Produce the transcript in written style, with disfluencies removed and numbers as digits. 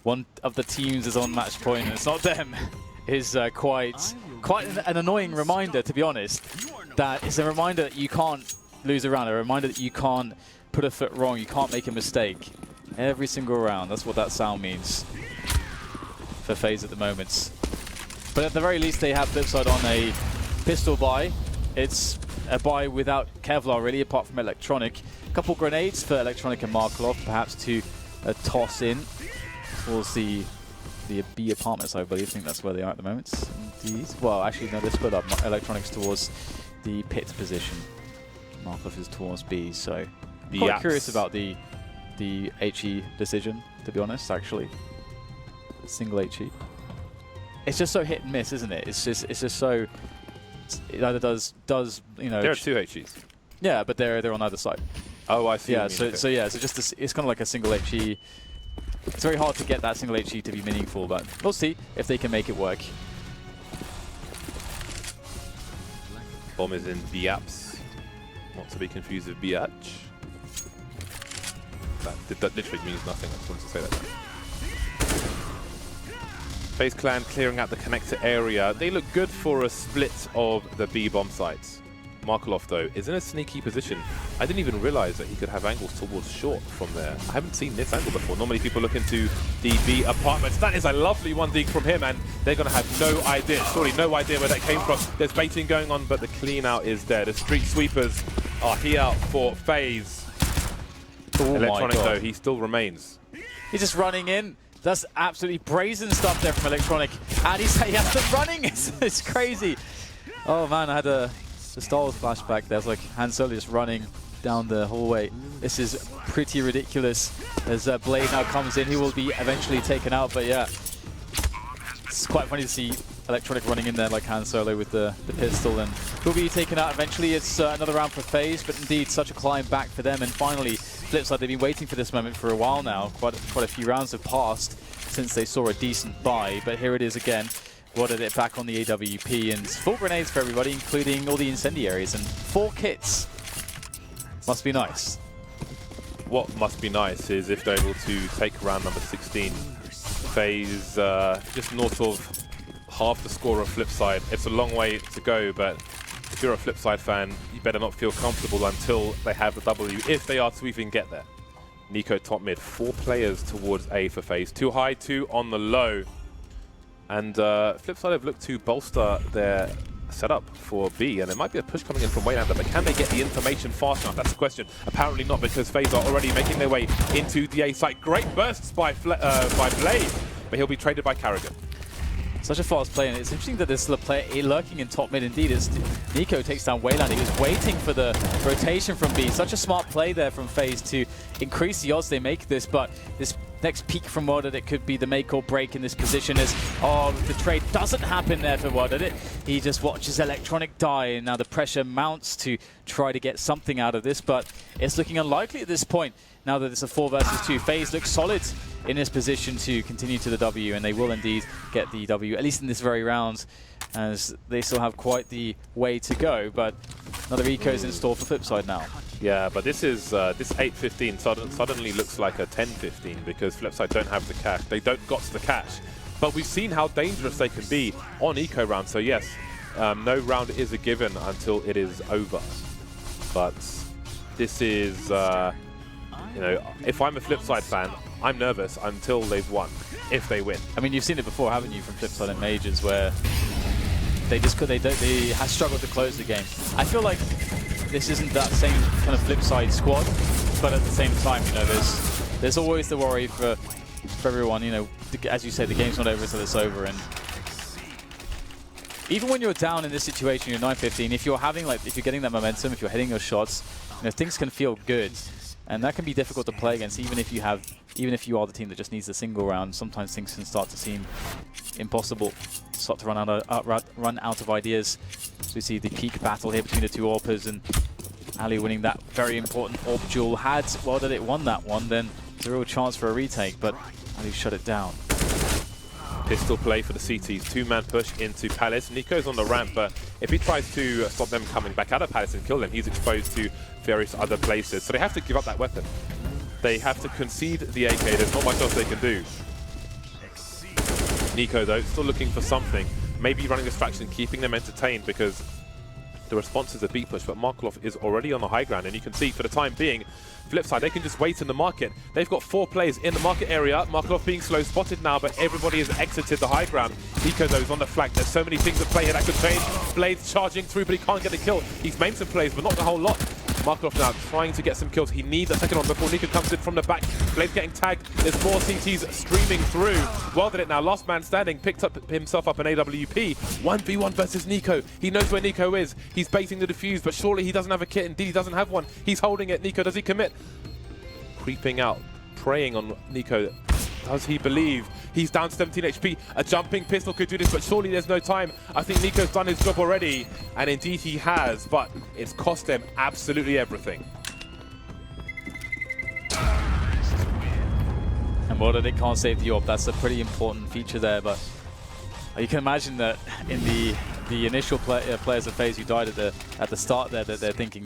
one of the teams is on match point and it's not them is quite an annoying reminder, to be honest. That is a reminder that you can't lose a round, a reminder that you can't put a foot wrong, you can't make a mistake. Every single round, that's what that sound means for FaZe at the moment. But at the very least, they have Flipside on a pistol buy. It's a buy without Kevlar, really, apart from Electronic. A couple grenades for Electronic and Markelov, perhaps to toss in towards the B apartments, I believe. I think that's where they are at the moment. Indeed. Well, actually, no, they're split up. Electronics towards the pit position. Markelov is towards B, so I'm quite curious about the HE decision, to be honest, actually. Single HE. It's just so hit and miss, isn't it? It's just so... It either does you know... There are two HEs. Yeah, but they're on either side. Oh, I see. Yeah, so just it's kind of like a single HE. It's very hard to get that single HE to be meaningful, but we'll see if they can make it work. Bomb is in Biaps, not to be confused with Biatch. That literally means nothing. I just wanted to say that. FaZe Clan clearing out the connector area. They look good for a split of the B bomb sites. Markelov, though, is in a sneaky position. I didn't even realize that he could have angles towards short from there. I haven't seen this angle before. Normally people look into the B apartments. That is a lovely one dig from him, and they're going to have no idea, surely no idea where that came from. There's baiting going on, but the clean out is there. The street sweepers are here for FaZe. Oh Electronic, though, he still remains. He's just running in. That's absolutely brazen stuff there from Electronic. And he has them running. It's crazy. Oh, man, I had the Star Wars flashback. There's like Han Solo just running down the hallway. This is pretty ridiculous. As Blade now comes in, he will be eventually taken out. But yeah, it's quite funny to see Electronic running in there like Han Solo with the pistol, and he'll be taken out eventually. It's another round for FaZe, but indeed such a climb back for them. And finally, Flipside, they've been waiting for this moment for a while now. Quite a few rounds have passed since they saw a decent buy, but here it is again. Wadded it back on the AWP, and full grenades for everybody, including all the incendiaries, and 4 kits. Must be nice. What must be nice is if they're able to take round number 16. FaZe just north of half the score of Flipside. It's a long way to go, but if you're a Flipside fan, you better not feel comfortable until they have the W, if they are to even get there. NiKo top mid, 4 players towards A for FaZe. 2 high, 2 on the low. And Flipside have looked to bolster their setup for B, and there might be a push coming in from Waylander, but can they get the information fast enough? That's the question. Apparently not, because FaZe are already making their way into the A site. Great bursts by Blade, but he'll be traded by Karrigan. Such a fast play, and it's interesting that there's still a player lurking in top mid indeed as NiKo takes down Wayland. He was waiting for the rotation from B. Such a smart play there from FaZe to increase the odds they make this, but this next peek from Wadded, it could be the make or break in this position as, oh, the trade doesn't happen there for Wadded. He just watches Electronic die, and now the pressure mounts to try to get something out of this, but it's looking unlikely at this point. Now that it's a 4 versus 2, FaZe looks solid in this position to continue to the W, and they will indeed get the W, at least in this very round, as they still have quite the way to go, but another eco is in store for Flipside now. Yeah, but this is this 8-15 suddenly looks like a 10-15 because Flipside don't have the cash. They don't got the cash. But we've seen how dangerous they can be on eco round. So yes, no round is a given until it is over. But this is, you know, if I'm a Flipside fan, I'm nervous until they've won, if they win. I mean, you've seen it before, haven't you, from Flipside and Majors, where they have struggled to close the game. I feel like this isn't that same kind of Flipside squad, but at the same time, you know, there's always the worry for everyone. You know, as you say, the game's not over until it's over, and even when you're down in this situation, you're 9-15. If you're getting that momentum, if you're hitting your shots, you know, things can feel good, and that can be difficult to play against. Even if you are the team that just needs a single round, sometimes things can start to seem impossible. Start to run out of ideas. So we see the peak battle here between the two AWPers, and Ali winning that very important AWP duel. Had Wadded it won that one, then there's a real chance for a retake, but Ali shut it down. Pistol play for the CTs. 2-man push into Palace. NiKo's on the ramp, but if he tries to stop them coming back out of Palace and kill them, he's exposed to various other places. So they have to give up that weapon. They have to concede the AK. There's not much else they can do. NiKo, though, still looking for something. Maybe running distraction, keeping them entertained, because the response is a B push, but Markelov is already on the high ground, and you can see for the time being, flip side, they can just wait in the market. They've got 4 players in the market area. Markelov being slow spotted now, but everybody has exited the high ground. NiKo, though, is on the flank. There's so many things at play here that could change. Blades charging through, but he can't get the kill. He's made some plays, but not a whole lot. Markelov now trying to get some kills. He needs a second one before NiKo comes in from the back. Blades getting tagged. There's more CTs streaming through. Well did it now. Last man standing. Picked up himself up an AWP. 1v1 versus NiKo. He knows where NiKo is. He's baiting the defuse, but surely he doesn't have a kit. Indeed, he doesn't have one. He's holding it. NiKo, does he commit? Creeping out. Preying on NiKo. Does he believe? He's down to 17 HP. A jumping pistol could do this, but surely there's no time. I think NiKo's done his job already, and indeed he has, but it's cost them absolutely everything. And well, that it can't save the AWP. That's a pretty important feature there, but you can imagine that in the initial players of FaZe who died at the start there, that they're thinking,